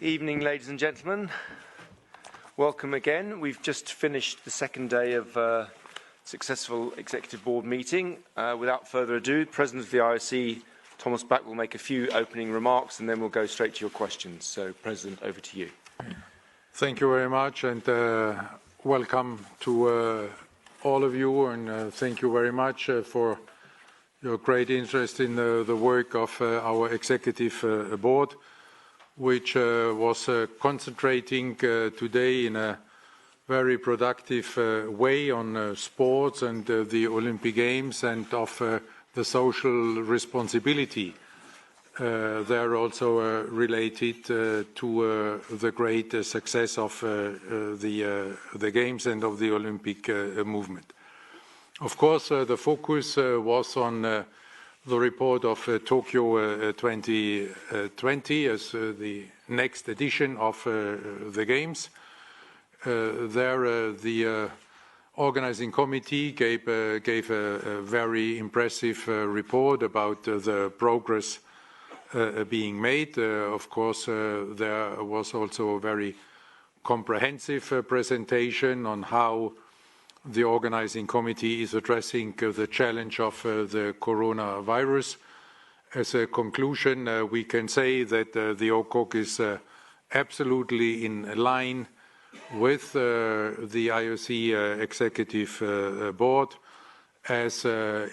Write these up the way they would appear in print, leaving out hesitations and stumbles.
Evening, ladies and gentlemen. Welcome again. We've just finished the second day of successful Executive Board meeting. Without further ado, the President of the IOC, Thomas Bach, will make a few opening remarks and then we'll go straight to your questions. So, President, over to you. Thank you very much and welcome to all of you, and thank you very much for your great interest in the work of our Executive Board, which was concentrating today in a very productive way on sports and the Olympic Games and of the social responsibility. They're also related to the great success of the Games and of the Olympic movement. Of course, the focus was on the report of Tokyo 2020 as the next edition of the Games. There, the organizing committee gave a very impressive report about the progress being made. Of course, there was also a very comprehensive presentation on how the organizing committee is addressing the challenge of the coronavirus. As a conclusion, we can say that the OCOC is absolutely in line with the IOC Executive Board, as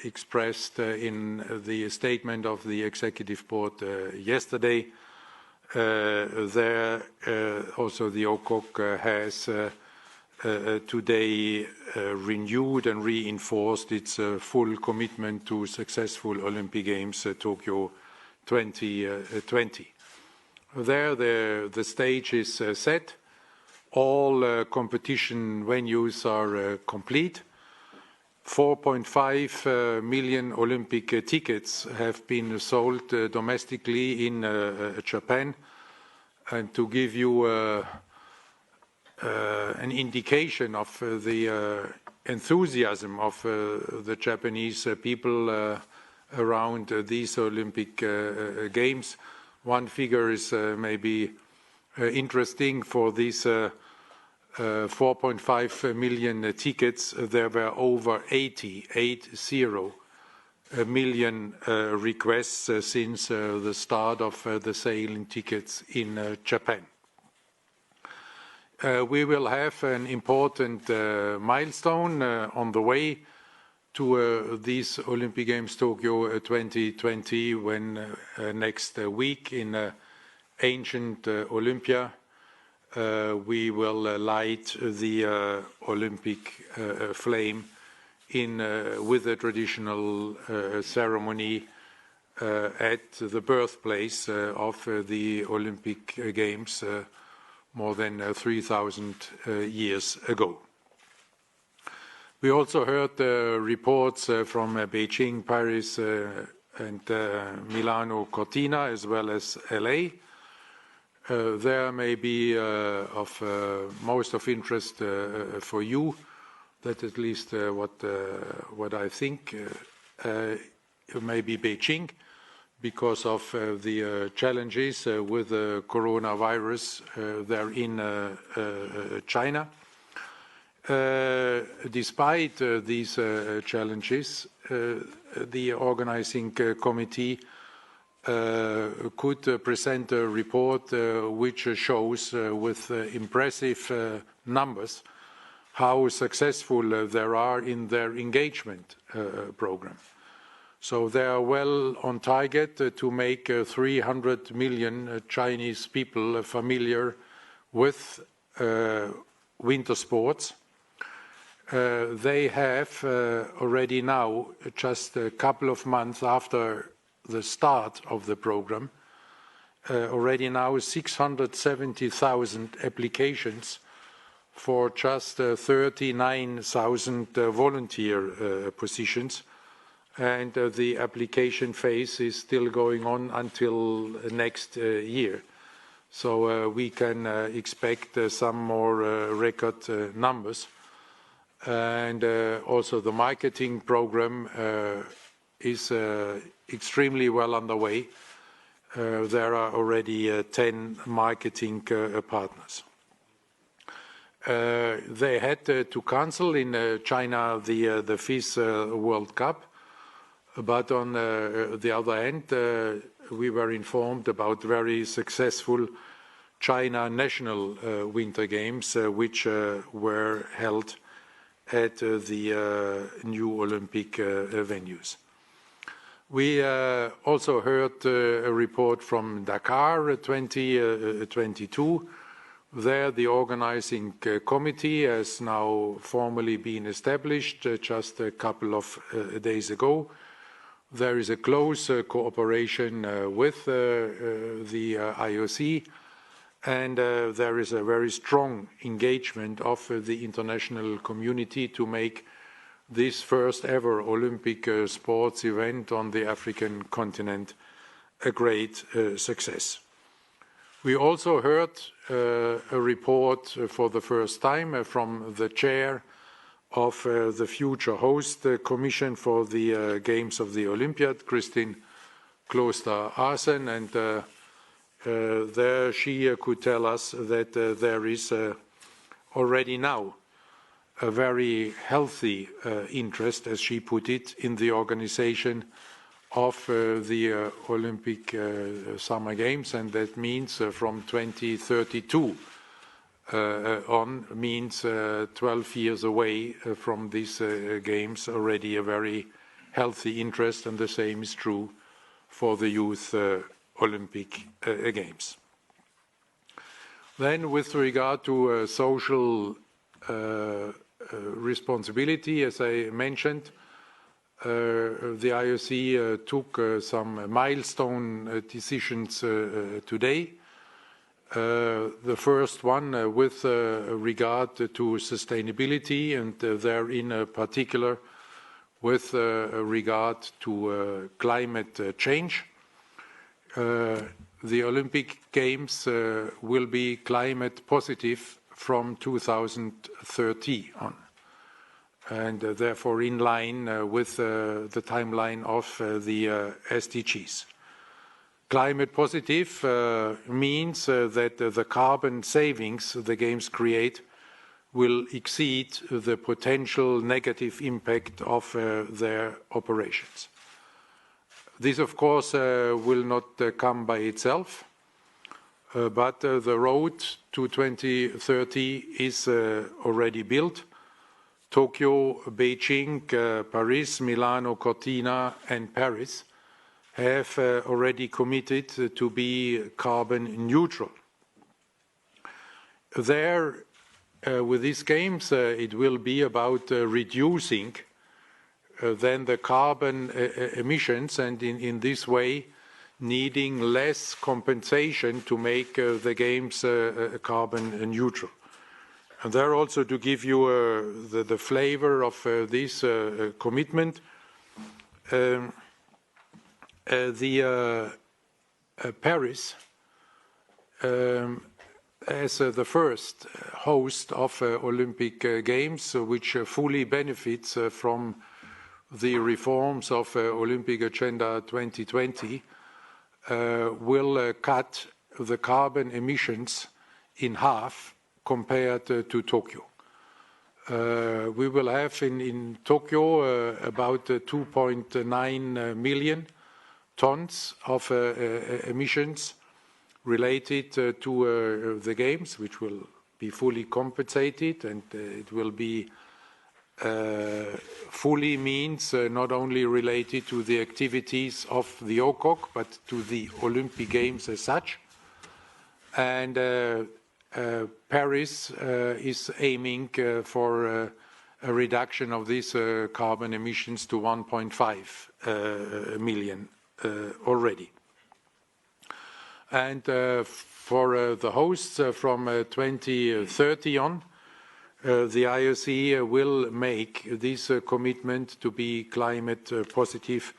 expressed in the statement of the Executive Board yesterday. There, also the OCOC has today renewed and reinforced its full commitment to successful Olympic Games Tokyo 2020. There, the stage is set. All competition venues are complete. 4.5 million Olympic tickets have been sold domestically in Japan. And to give you an indication of the enthusiasm of the Japanese people around these Olympic Games. One figure is maybe interesting. For these 4.5 million tickets, there were over 80 million requests since the start of the sale in tickets in Japan. We will have an important milestone on the way to these Olympic Games Tokyo 2020 when next week in ancient Olympia we will light the Olympic flame with a traditional ceremony at the birthplace of the Olympic Games more than 3,000 years ago. We also heard reports from Beijing, Paris, and Milano Cortina, as well as LA. There may be of most of interest for you, that at least what I think may be Beijing, because of the challenges with the coronavirus there in China. Despite these challenges, the organizing committee could present a report which shows with impressive numbers how successful they are in their engagement program. So they are well on target to make 300 million Chinese people familiar with winter sports. They have already now, just a couple of months after the start of the program, already now 670,000 applications for just 39,000 volunteer positions. And the application phase is still going on until next year. So we can expect some more record numbers. And also the marketing program is extremely well underway. there are already 10 marketing partners. They had to cancel in China the FIS World Cup, but on the other hand, we were informed about very successful China National Winter Games, which were held at the new Olympic venues. We also heard a report from Dakar 2022. There, the organizing committee has now formally been established just a couple of days ago. There is a close cooperation with the IOC, and there is a very strong engagement of the international community to make this first ever Olympic sports event on the African continent a great success. We also heard a report for the first time from the chair of the future host commission for the Games of the Olympiad, Christine Kloster-Arsen, and there she could tell us that there is already now a very healthy interest, as she put it, in the organization of the Olympic Summer Games, and that means from 2032 on, means 12 years away from these games, already a very healthy interest, and the same is true for the Youth Olympic Games. Then, with regard to social responsibility, as I mentioned, the IOC took some milestone decisions today. The first one with regard to sustainability, and therein particular with regard to climate change. The Olympic Games will be climate positive from 2030 on, and therefore in line with the timeline of the SDGs. Climate positive means that the carbon savings the Games create will exceed the potential negative impact of their operations. This, of course, will not come by itself, but the road to 2030 is already built. Tokyo, Beijing, Paris, Milano, Cortina, and Paris have already committed to be carbon neutral. There, with these games, it will be about reducing then the carbon emissions, and in this way needing less compensation to make the games carbon neutral. And there also, to give you the flavor of this commitment, Paris, as the first host of Olympic Games, which fully benefits from the reforms of Olympic Agenda 2020, will cut the carbon emissions in half compared to Tokyo. We will have in Tokyo about 2.9 million tons of emissions related to the Games, which will be fully compensated, and it will be fully means not only related to the activities of the OCOC, but to the Olympic Games as such. And Paris is aiming for a reduction of these carbon emissions to 1.5 million already. And for the hosts from 2030 on, the IOC will make this commitment to be climate positive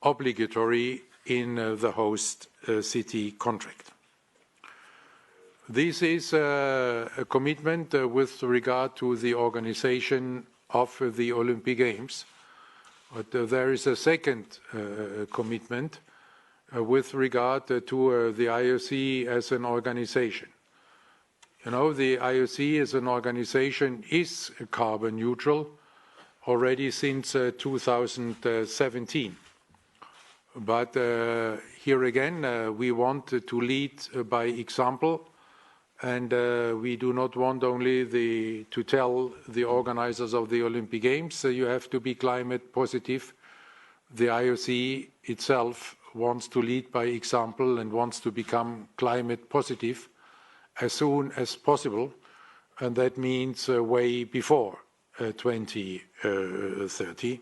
obligatory in the host city contract. This is a commitment with regard to the organization of the Olympic Games. But there is a second commitment with regard to the IOC as an organization. You know, the IOC as an organization is carbon neutral already since 2017. But here again, we want to lead by example, and we do not want only to tell the organizers of the Olympic Games, you have to be climate positive. The IOC itself wants to lead by example and wants to become climate positive as soon as possible, and that means way before 2030.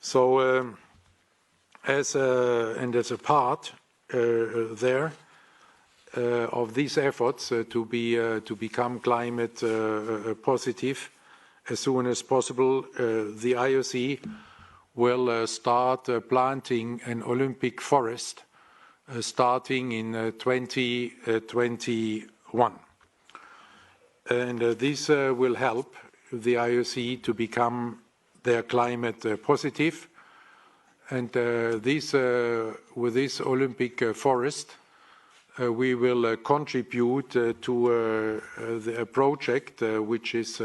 So as a part there of these efforts to become climate positive as soon as possible, the IOC will start planting an Olympic forest starting in 2021. And this will help the IOC to become their climate positive. And with this Olympic forest, we will contribute to a project which is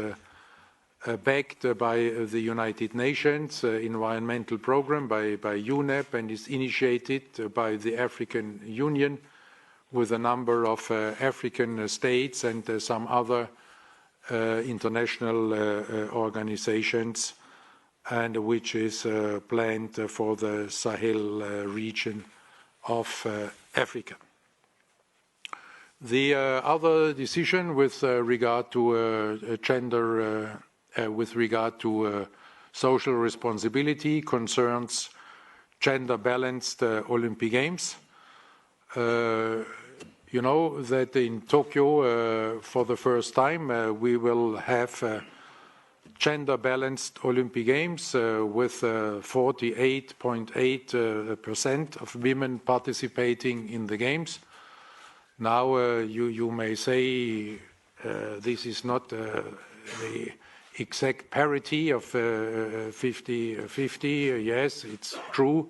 backed by the United Nations environmental program, by UNEP, and is initiated by the African Union with a number of African states and some other international organizations, and which is planned for the Sahel region of Africa. The other decision with regard to gender, with regard to social responsibility concerns gender-balanced Olympic Games. You know that in Tokyo, for the first time, we will have gender-balanced Olympic Games with 48.8% of women participating in the Games. Now you may say this is not the exact parity of 50-50. Yes, it's true,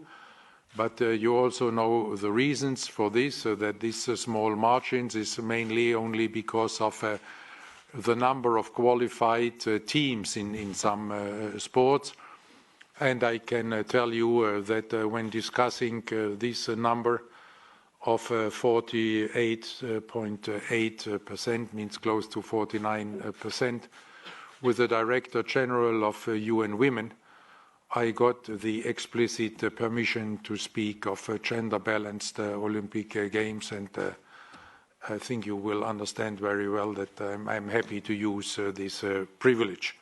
but you also know the reasons for this, that these small margins is mainly only because of the number of qualified teams in some sports. And I can tell you that when discussing this number of 48.8%, means close to 49%, with the Director General of UN Women, I got the explicit permission to speak of gender-balanced Olympic Games, and I think you will understand very well that I'm happy to use this privilege.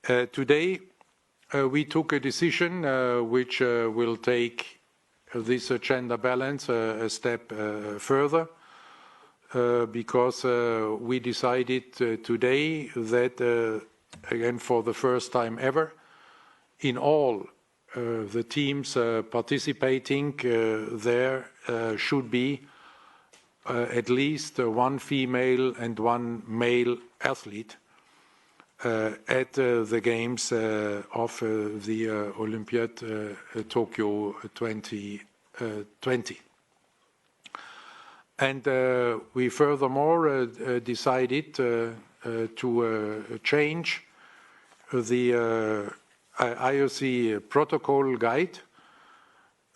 Today, we took a decision which will take this gender balance a step further, because we decided today that, again, for the first time ever, in all the teams participating there should be at least one female and one male athlete at the Games of the Olympiad Tokyo 2020. And we furthermore decided to change the IOC protocol guide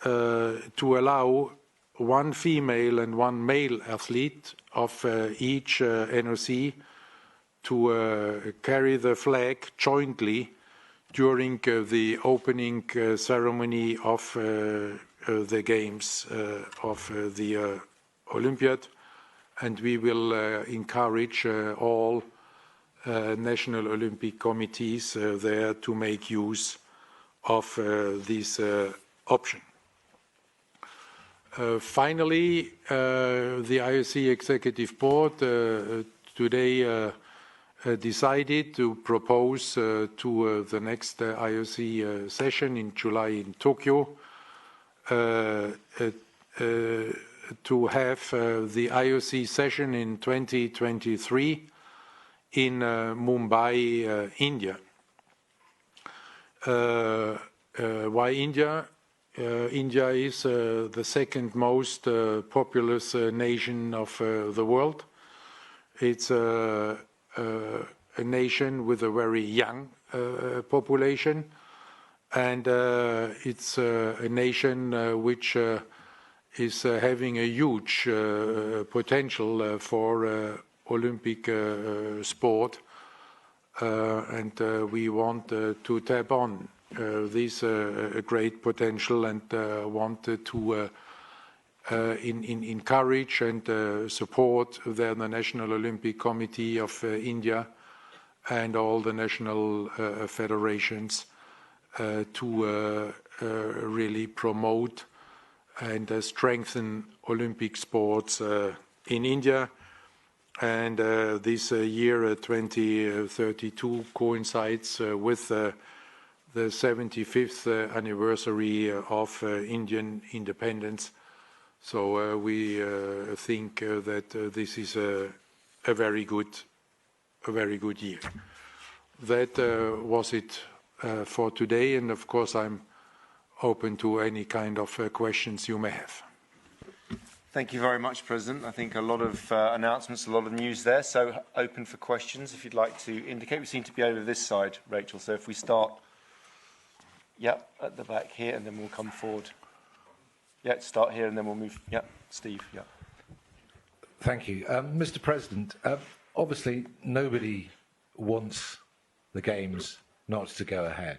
to allow one female and one male athlete of each NOC to carry the flag jointly during the opening ceremony of the Games of the Olympiad, and we will encourage all national Olympic committees there to make use of this option. Finally, the IOC Executive Board today decided to propose to the next IOC session in July in Tokyo to have the IOC session in 2023 in Mumbai, India. Why India? India is the second most populous nation of the world. It's a nation with a very young population, and it's a nation which is having a huge potential for Olympic sport, and we want to tap on this great potential and want to encourage and support the National Olympic Committee of India and all the national federations to really promote and strengthen Olympic sports in India. And this year 2032 coincides with the 75th anniversary of Indian independence. So we think that this is a very good year. That was it for today, and of course I'm open to any kind of questions you may have. Thank you very much, President. I think a lot of announcements, a lot of news there, so open for questions if you'd like to indicate. We seem to be over this side, Rachel, so if we start, at the back here, and then we'll come forward. Start here and then we'll move. Steve, Thank you. Mr. President, obviously nobody wants the Games not to go ahead.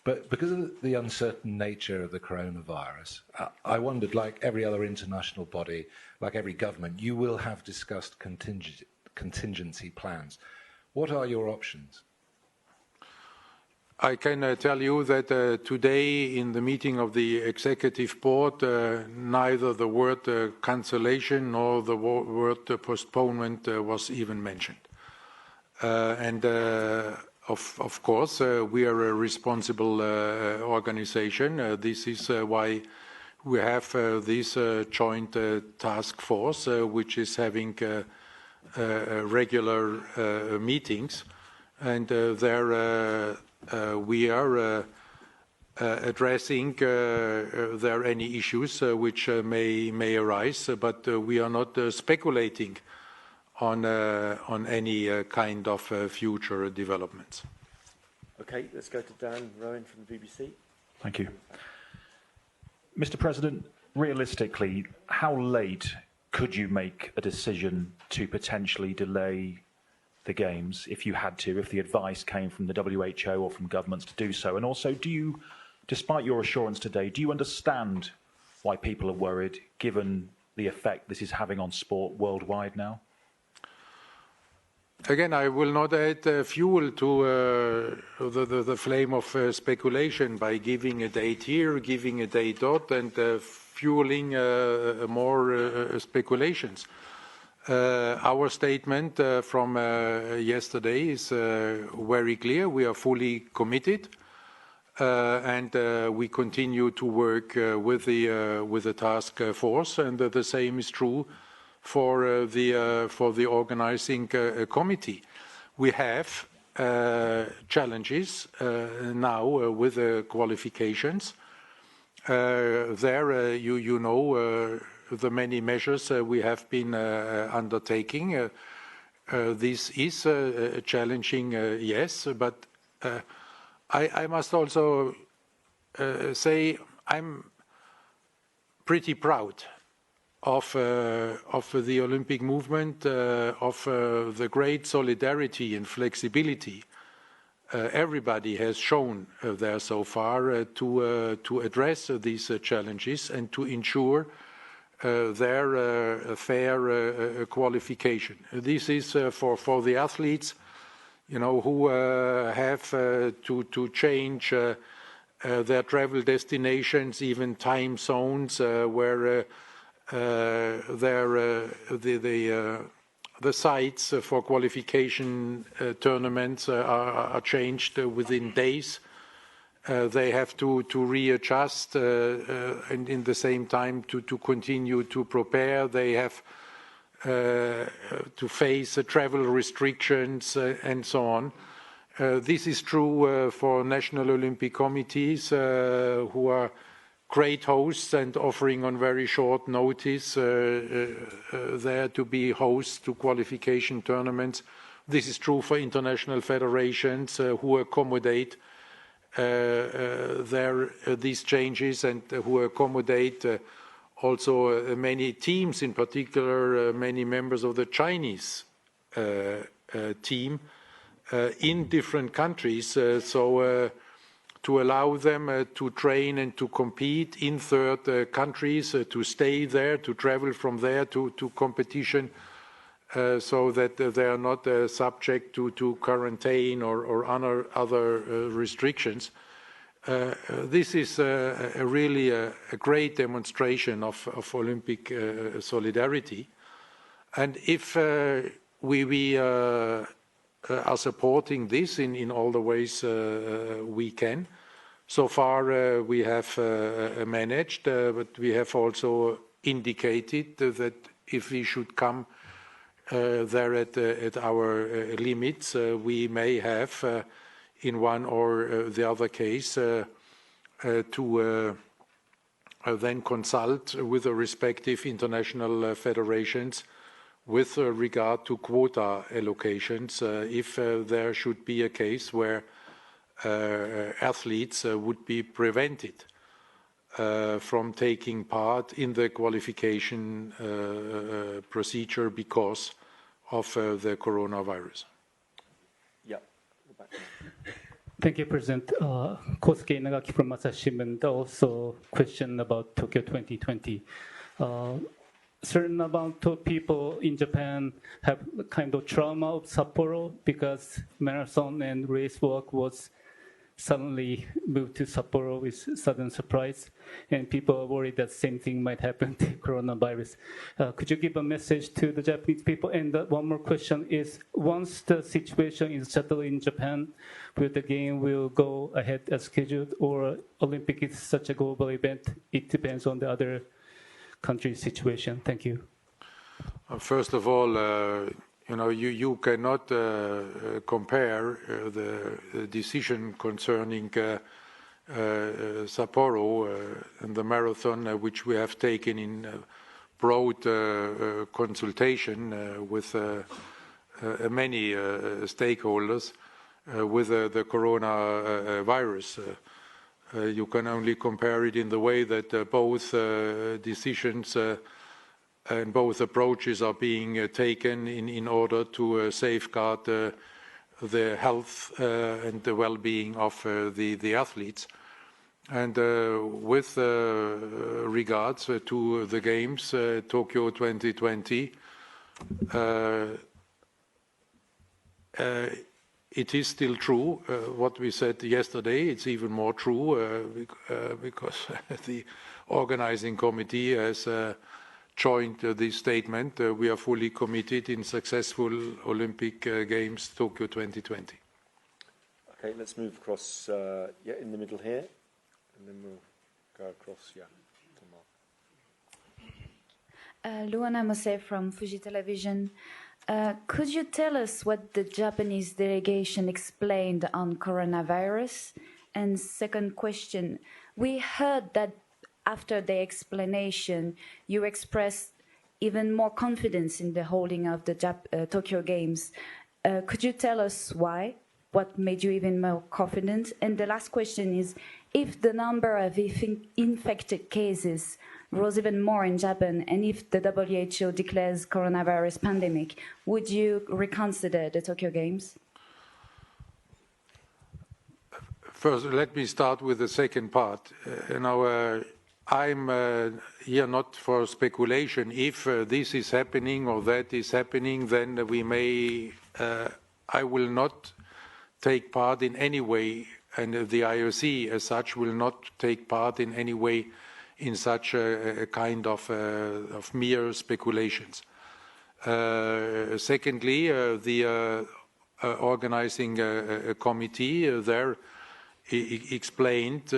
But because of the uncertain nature of the coronavirus, I wondered, like every other international body, like every government, you will have discussed contingency plans. What are your options? I can tell you that today in the meeting of the Executive Board, neither the word cancellation nor the word postponement was even mentioned. Of course, we are a responsible organization. This is why we have this joint task force, which is having regular meetings, and there we are addressing there any issues which may arise, but we are not speculating on any kind of future developments. Okay, let's go to Dan Rowan from the BBC. Thank you. Mr. President, realistically, how late could you make a decision to potentially delay the Games if you had to, if the advice came from the WHO or from governments to do so? And also, do you, despite your assurance today, do you understand why people are worried, given the effect this is having on sport worldwide now? Again, I will not add fuel to the flame of speculation by giving a date here, giving a date dot, and fueling more speculations. Our statement from yesterday is very clear. We are fully committed, and we continue to work with the task force, and the same is true for the organizing committee. We have challenges now with the qualifications. There, you know the many measures we have been undertaking. This is challenging, yes, but I must also say I'm pretty proud of the Olympic movement, of the great solidarity and flexibility everybody has shown there so far to address these challenges and to ensure their fair qualification. This is for the athletes, you know, who have to change their travel destinations, even time zones where the sites for qualification tournaments are changed within days. They have to readjust and in the same time to continue to prepare. They have to face travel restrictions and so on. This is true for national Olympic committees who are great hosts and offering on very short notice there to be hosts to qualification tournaments. This is true for international federations who accommodate these changes and who accommodate also many teams, in particular many members of the Chinese team in different countries. To allow them to train and to compete in third countries, to stay there, to travel from there to competition, so that they are not subject to quarantine or other restrictions. This is really a great demonstration of Olympic solidarity. And if we are supporting this in all the ways we can. So far we have managed, but we have also indicated that if we should come there at our limits, we may have in one or the other case to then consult with the respective international federations with regard to quota allocations, if there should be a case where athletes would be prevented from taking part in the qualification procedure because of the coronavirus. Yeah. Thank you, President. Kosuke Inagaki from Asahi Shimbun. Also, question about Tokyo 2020. Certain amount of people in Japan have kind of trauma of Sapporo because marathon and race walk was suddenly moved to Sapporo with sudden surprise, and people are worried that same thing might happen to coronavirus. Could you give a message to the Japanese people? And one more question is, once the situation is settled in Japan, will the game will go ahead as scheduled, or Olympic is such a global event, it depends on the other country's situation? Thank you. First of all, you cannot compare the decision concerning Sapporo and the marathon, which we have taken in broad consultation with many stakeholders, with the coronavirus. You can only compare it in the way that both decisions and both approaches are being taken in order to safeguard the health and the well-being of the athletes. And with regards to the Games, Tokyo 2020, it is still true what we said yesterday. It's even more true because the organizing committee has joined this statement. We are fully committed in successful Olympic Games Tokyo 2020. Okay, let's move across, in the middle here, and then we'll go across, to Mark. Luana Mose from Fuji Television. Could you tell us what the Japanese delegation explained on coronavirus? And second question, we heard that after the explanation, you expressed even more confidence in the holding of the Tokyo Games. Could you tell us why? What made you even more confident? And the last question is, if the number of infected cases rose even more in Japan, and if the WHO declares coronavirus pandemic, would you reconsider the Tokyo Games? First, let me start with the second part. I'm here not for speculation. If this is happening or that is happening, then we may, I will not take part in any way, and the IOC as such will not take part in any way in such a kind of mere speculations. Secondly, the organizing committee there explained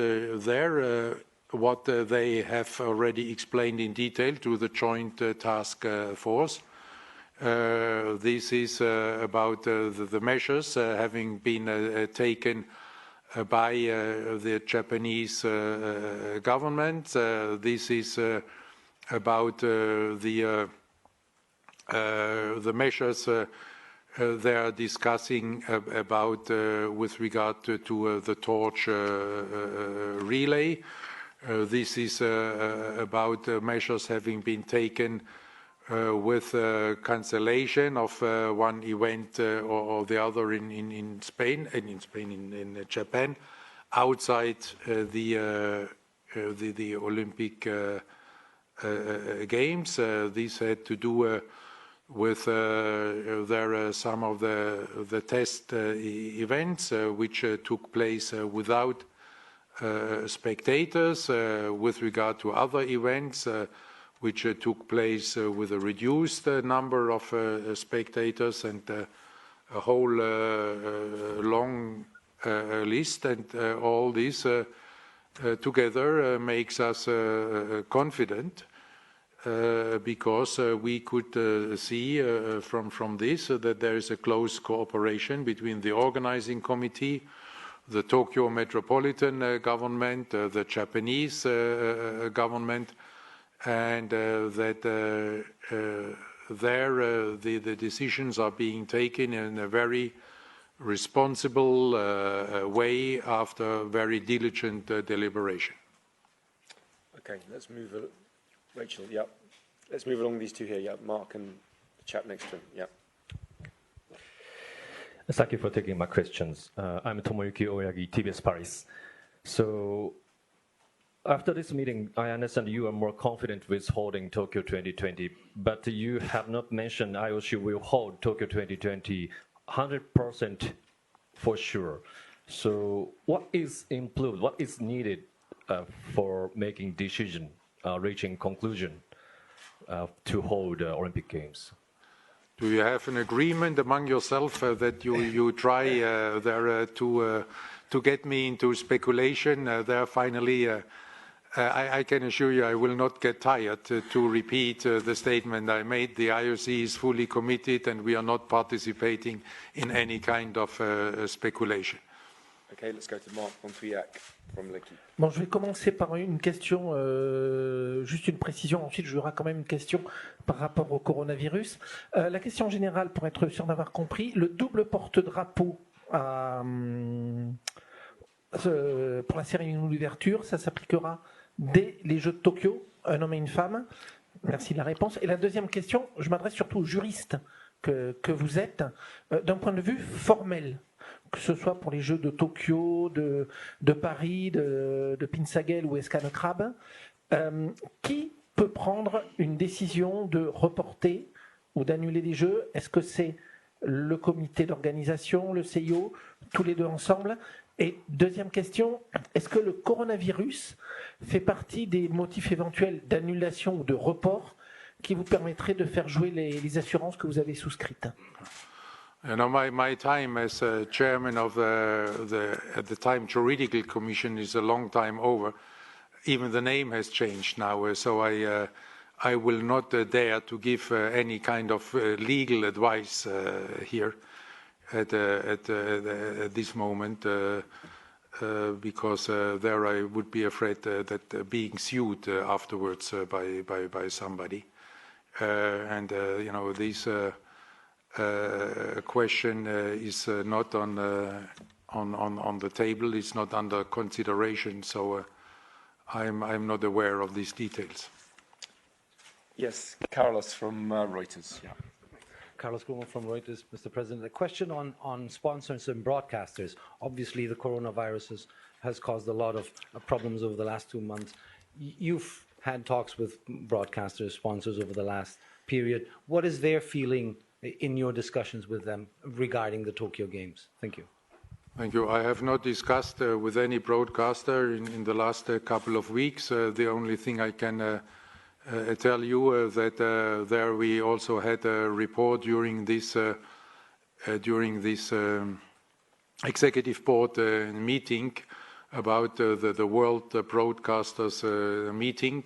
what they have already explained in detail to the Joint Task Force. This is about the measures having been taken by the Japanese government. This is about the measures they are discussing about with regard to the torch relay. This is about measures having been taken with cancellation of one event or the other in Japan, outside the Olympic Games. This had to do with some of the test events which took place without spectators, with regard to other events which took place with a reduced number of spectators, and a whole long list, and all this together makes us confident, because we could see from this that there is a close cooperation between the organizing committee, the Tokyo metropolitan government, the Japanese government, and that the decisions are being taken in a very responsible way after very diligent deliberation. Okay, let's move. Rachel, yeah. Let's move along these two here. Yeah, Mark and the chap next to him. Yeah. Thank you for taking my questions. I'm Tomoyuki Oyagi, TBS Paris. So, after this meeting, I understand you are more confident with holding Tokyo 2020, but you have not mentioned IOC will hold Tokyo 2020 100% for sure. So, what is improved? What is needed for making decision, reaching conclusion to hold Olympic Games? Do you have an agreement among yourself that you try there to get me into speculation there finally? I can assure you I will not get tired to repeat the statement I made. The IOC is fully committed and we are not participating in any kind of speculation. Okay, let's go to Mark Bontriac from l'équipe. Bon, je vais commencer par une question, juste une précision. Ensuite, j'aurai quand même une question par rapport au coronavirus. La question générale, pour être sûr d'avoir compris, le double porte-drapeau pour la cérémonie d'ouverture, ça s'appliquera dès les Jeux de Tokyo, un homme et une femme. Merci de la réponse. Et la deuxième question, je m'adresse surtout aux juristes que vous êtes, d'un point de vue formel, que ce soit pour les Jeux de Tokyo, de Paris, de Pinsagel ou Escane Crab, qui peut prendre une décision de reporter ou d'annuler les Jeux? Est-ce que c'est le comité d'organisation, le CIO, tous les deux ensemble? Et deuxième question, est-ce que le coronavirus fait partie des motifs éventuels d'annulation ou de report qui vous permettraient de faire jouer les assurances que vous avez souscrites? You know, my time as chairman of at the time Juridical Commission is a long time over. Even the name has changed now, so I will not dare to give any kind of legal advice here at this moment, because there I would be afraid that being sued afterwards by somebody, and you know, this question is not on the table. It's not under consideration, so I'm not aware of these details. Yes, Carlos from Reuters. Yeah. Carlos Grumo from Reuters, Mr. President. A question on sponsors and broadcasters. Obviously, the coronavirus has caused a lot of problems over the last 2 months. You've had talks with broadcasters, sponsors over the last period. What is their feeling in your discussions with them regarding the Tokyo Games? Thank you. Thank you. I have not discussed with any broadcaster in the last couple of weeks. The only thing I can tell you that there we also had a report during this executive board meeting about the World Broadcasters meeting,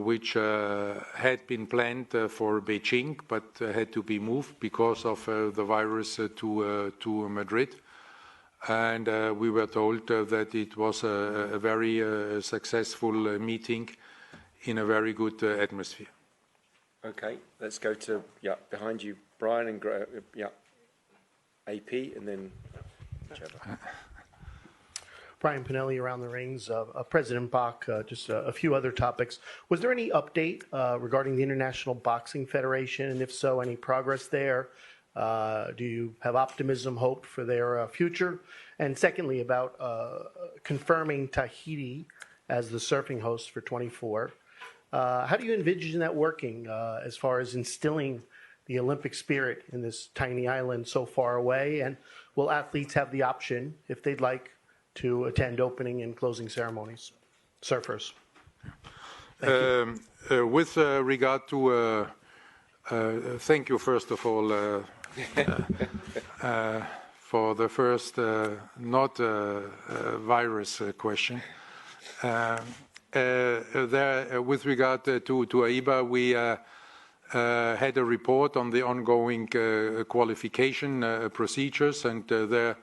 which had been planned for Beijing but had to be moved because of the virus to Madrid. And we were told that it was a very successful meeting in a very good atmosphere. Okay, let's go to, behind you, Brian, and AP, and then whichever. Brian Pinelli, Around the Rings. President Bach, just a few other topics. Was there any update regarding the International Boxing Federation? And if so, any progress there? Do you have optimism, hope for their future? And secondly, about confirming Tahiti as the surfing host for 24. How do you envision that working as far as instilling the Olympic spirit in this tiny island so far away? And will athletes have the option, if they'd like, to attend opening and closing ceremonies? Surfers. With regard to, thank you first of all for the first not virus question. With regard to AIBA, we had a report on the ongoing qualification procedures, and there,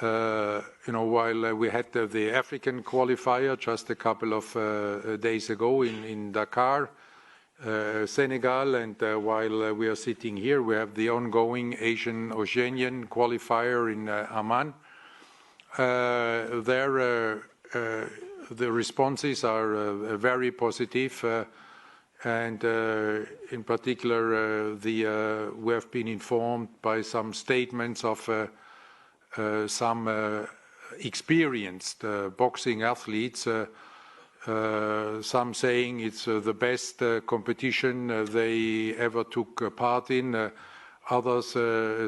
while we had the African qualifier just a couple of days ago in Dakar, Senegal, and while we are sitting here, we have the ongoing Asian Oceanian qualifier in Amman. The responses are very positive, and in particular, we have been informed by some statements of some experienced boxing athletes, some saying it's the best competition they ever took part in, others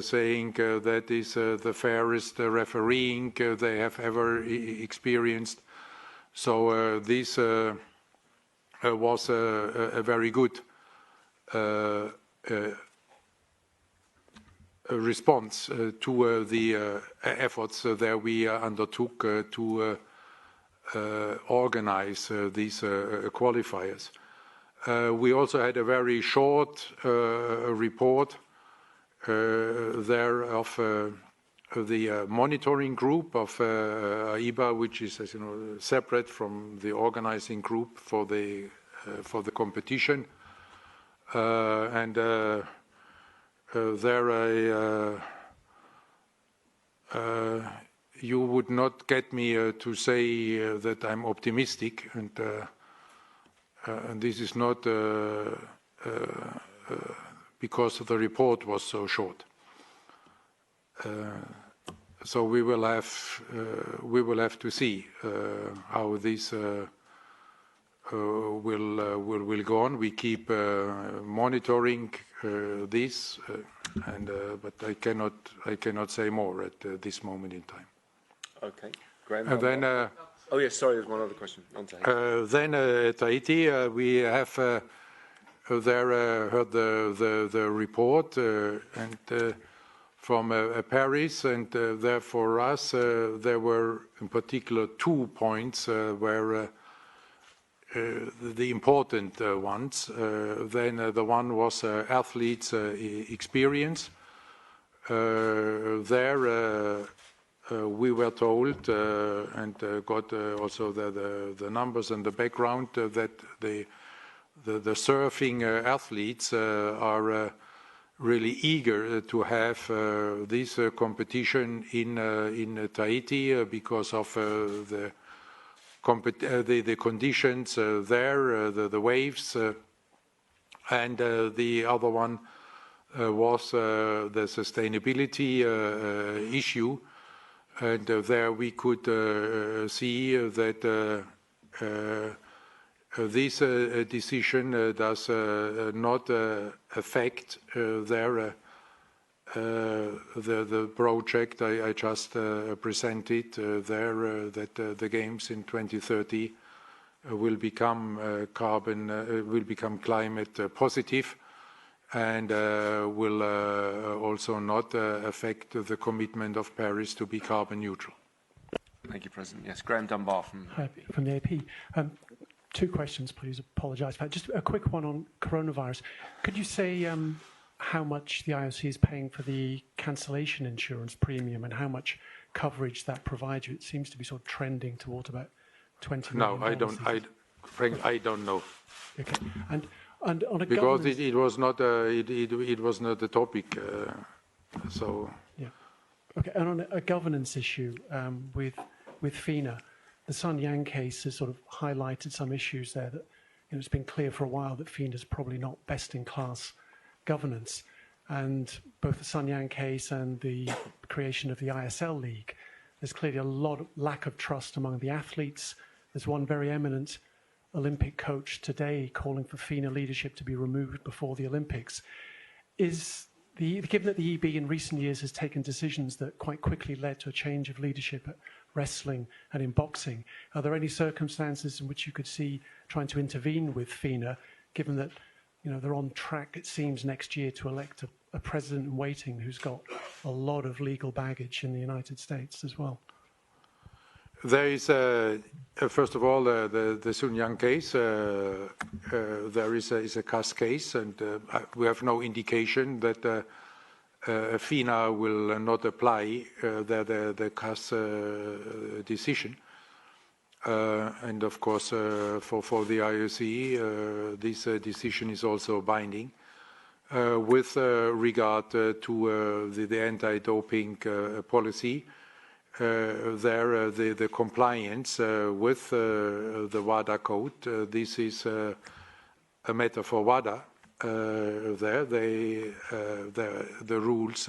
saying that is the fairest refereeing they have ever experienced. So this was a very good response to the efforts that we undertook to organize these qualifiers. We also had a very short report there of the monitoring group of AIBA, which is, as you know, separate from the organizing group for the competition, and you would not get me to say that I'm optimistic, and this is not because the report was so short. So we will have to see how this will go on. We keep monitoring this, but I cannot say more at this moment in time. Okay, Graham. And then, oh yes, sorry, there's one other question on Tahiti. Then at Tahiti, we have heard the report and from Paris, and there for us there were in particular 2 points where the important ones. Then the one was athletes' experience. There we were told and got also the numbers and the background that the surfing athletes are really eager to have this competition in Tahiti because of the conditions there, the waves, and the other one was the sustainability issue, and there we could see that this decision does not affect the project I just presented there, that the games in 2030 will become climate positive, and will also not affect the commitment of Paris to be carbon neutral. Thank you, President. Yes, Graham Dunbar from the AP. 2 questions, please. Apologise for that. Just a quick one on coronavirus. Could you say how much the IOC is paying for the cancellation insurance premium and how much coverage that provides you? It seems to be sort of trending toward about $20 million. No, I don't. Frank, I don't know. Okay, and on a because it was not it was not a topic. So yeah, okay. And on a governance issue with FINA, the Sun Yang case has sort of highlighted some issues there. That it's been clear for a while that FINA is probably not best in class governance, and both the Sun Yang case and the creation of the ISL League, there's clearly a lot of lack of trust among the athletes. There's one very eminent Olympic coach today calling for FINA leadership to be removed before the Olympics. Given that the EB in recent years has taken decisions that quite quickly led to a change of leadership at wrestling and in boxing, are there any circumstances in which you could see trying to intervene with FINA, given that they're on track, it seems, next year to elect a president in waiting who's got a lot of legal baggage in the United States as well? There is, first of all, the Sun Yang case. There is a CAS case, and we have no indication that FINA will not apply the CAS decision. And of course, for the IOC, this decision is also binding. With regard to the anti-doping policy, the compliance with the WADA code, this is a matter for WADA. The rules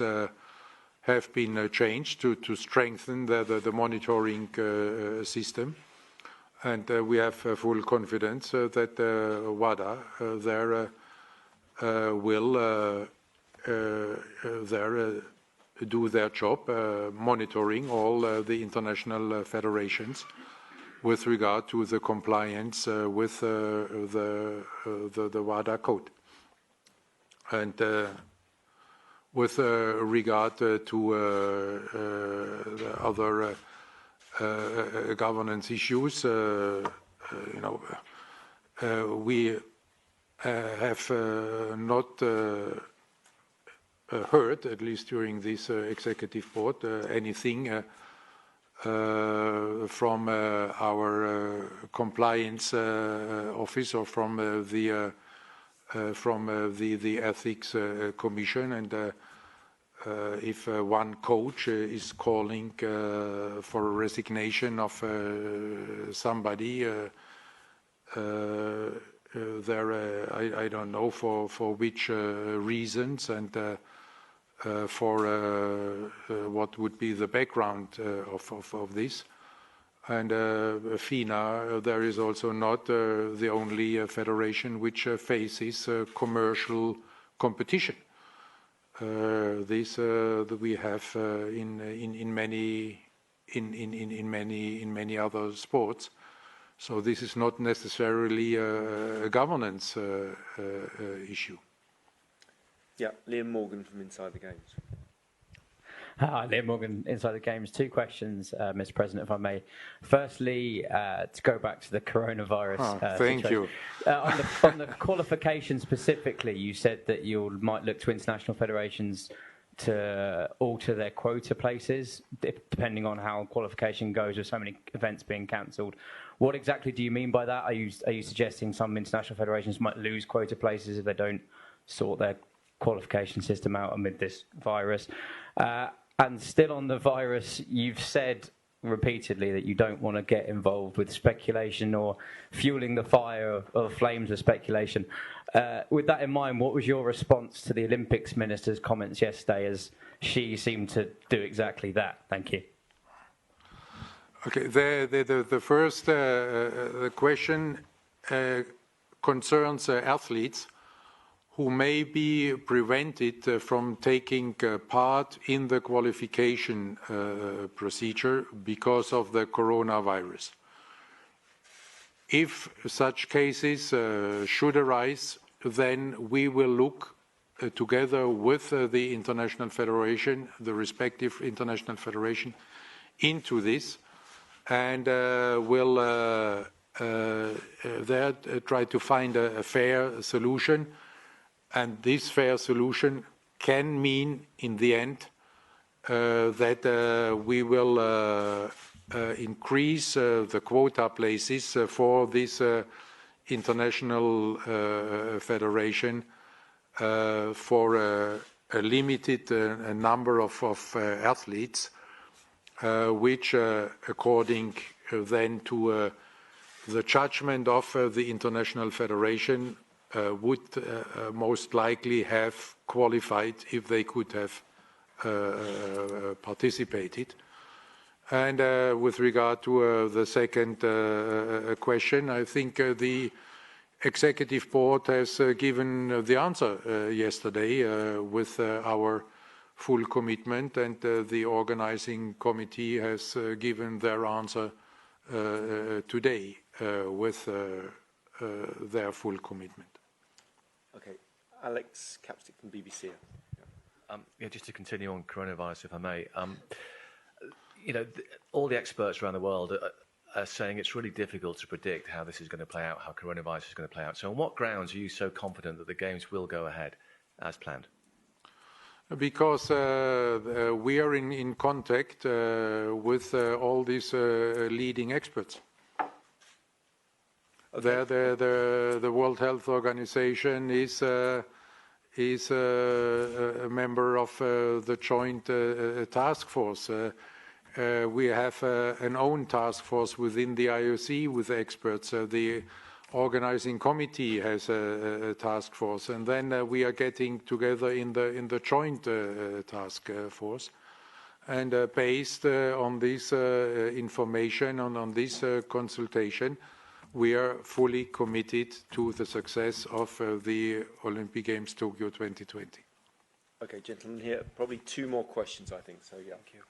have been changed to strengthen the monitoring system, and we have full confidence that WADA will do their job, monitoring all the international federations with regard to the compliance with the WADA code. And with regard to the other governance issues, we have not heard, at least during this executive board, anything from our compliance office or from the ethics commission. And if one coach is calling for a resignation of somebody, I don't know for which reasons and for what would be the background of this. And FINA, there is also not the only federation which faces commercial competition. This we have in many other sports. So this is not necessarily a governance issue. Yeah, Liam Morgan from Inside the Games. Hi, Liam Morgan, Inside the Games. Two questions, Mr. President, if I may. Firstly, to go back to the coronavirus thank you. On the qualification specifically, you said that you might look to international federations to alter their quota places, depending on how qualification goes with so many events being cancelled. What exactly do you mean by that? Are you suggesting some international federations might lose quota places if they don't sort their qualification system out amid this virus? And still on the virus, you've said repeatedly that you don't want to get involved with speculation or fueling the fire of flames of speculation. With that in mind, what was your response to the Olympics minister's comments yesterday, as she seemed to do exactly that? Thank you. Okay, the first question concerns athletes who may be prevented from taking part in the qualification procedure because of the coronavirus. If such cases should arise, then we will look together with the international federation, the respective international federation, into this, and will there try to find a fair solution. And this fair solution can mean, in the end, that we will increase the quota places for this international federation for a limited number of athletes, which, according then to the judgment of the international federation, would most likely have qualified if they could have participated. And with regard to the second question, I think the Executive Board has given the answer yesterday with our full commitment, and the organizing committee has given their answer today with their full commitment. Okay, Alex Capstick from BBC. Yeah, just to continue on coronavirus, if I may. All the experts around the world are saying it's really difficult to predict how this is going to play out, how coronavirus is going to play out. So on what grounds are you so confident that the Games will go ahead as planned? Because we are in contact with all these leading experts. The World Health Organization is a member of the joint task force. We have an own task force within the IOC with experts. The organizing committee has a task force, and then we are getting together in the joint task force. And based on this information and on this consultation, we are fully committed to the success of the Olympic Games Tokyo 2020. Okay, gentlemen here, probably two more questions, I think. So, yeah. Thank you.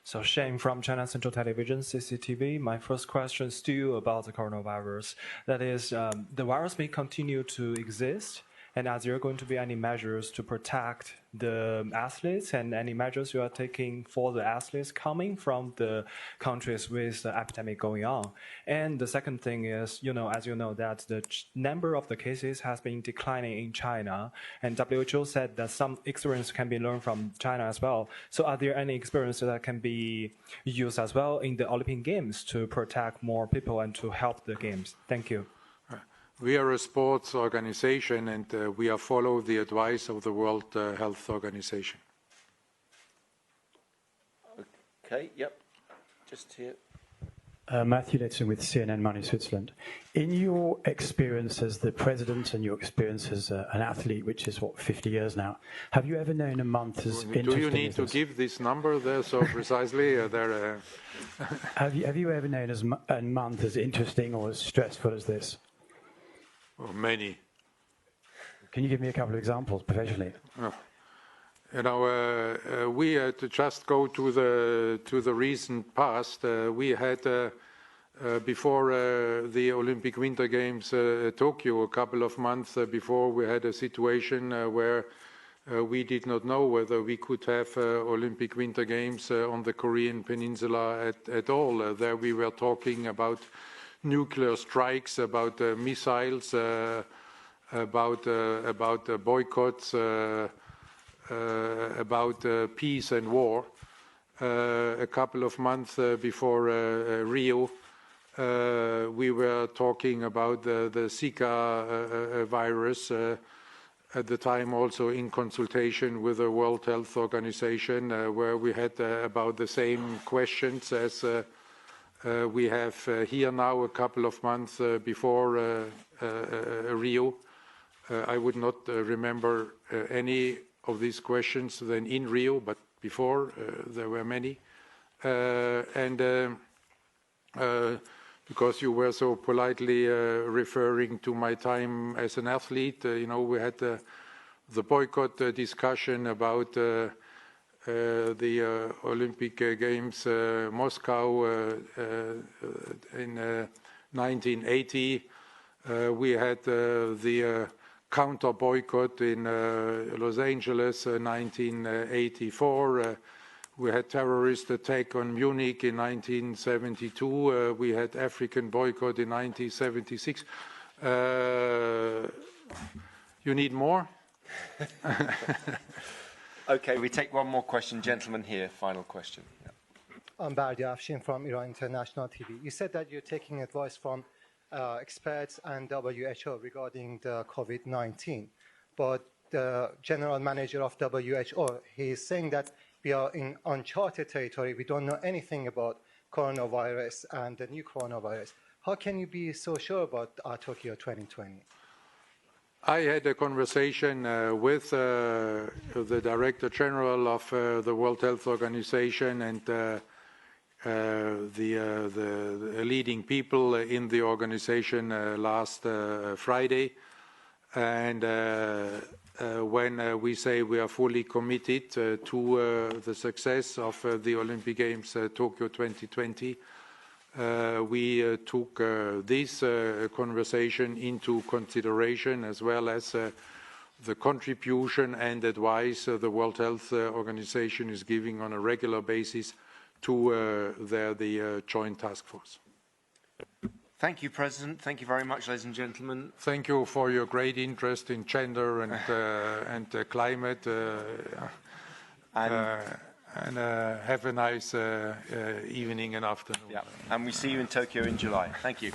So Shane from China Central Television, CCTV. My first question is still about the coronavirus. That is, the virus may continue to exist, and are there going to be any measures to protect the athletes and any measures you are taking for the athletes coming from the countries with the epidemic going on? And the second thing is, as you know, that the number of the cases has been declining in China, and WHO said that some experience can be learned from China as well. So are there any experiences that can be used as well in the Olympic Games to protect more people and to help the Games? Thank you. We are a sports organization, and we follow the advice of the World Health Organization. Okay, yep, just here. Matthew Letson with CNN Money Switzerland. In your experience as the president and your experience as an athlete, which is, 50 years now, have you ever known a month as interesting as this? Do you need to give this number there so precisely? Have you ever known a month as interesting or as stressful as this? Oh, many. Can you give me a couple of examples professionally? We had to just go to the recent past. We had before the Olympic Winter Games Tokyo, a couple of months before, we had a situation where we did not know whether we could have Olympic Winter Games on the Korean Peninsula at all. There we were talking about nuclear strikes, about missiles, about boycotts, about peace and war. A couple of months before Rio, we were talking about the Zika virus, at the time also in consultation with the World Health Organization, where we had about the same questions as we have here now, a couple of months before Rio. I would not remember any of these questions than in Rio, but before there were many. Because you were so politely referring to my time as an athlete, we had the boycott discussion about the Olympic Games Moscow in 1980. We had the counter boycott in Los Angeles 1984. We had terrorist attack on Munich in 1972. We had African boycott in 1976. You need more? Okay, we take one more question. Gentleman here, final question. Yeah. I'm Bardi Afshin from Iran International TV. You said that you're taking advice from experts and WHO regarding the COVID-19, but the general manager of WHO, he is saying that we are in uncharted territory. We don't know anything about coronavirus and the new coronavirus. How can you be so sure about Tokyo 2020? I had a conversation with the Director General of the World Health Organization and the leading people in the organization last Friday. And when we say we are fully committed to the success of the Olympic Games Tokyo 2020, we took this conversation into consideration, as well as the contribution and advice the World Health Organization is giving on a regular basis to the joint task force. Thank you, President. Thank you very much, ladies and gentlemen. Thank you for your great interest in gender and climate. And have a nice evening and afternoon. Yeah. And we see you in Tokyo in July. Thank you.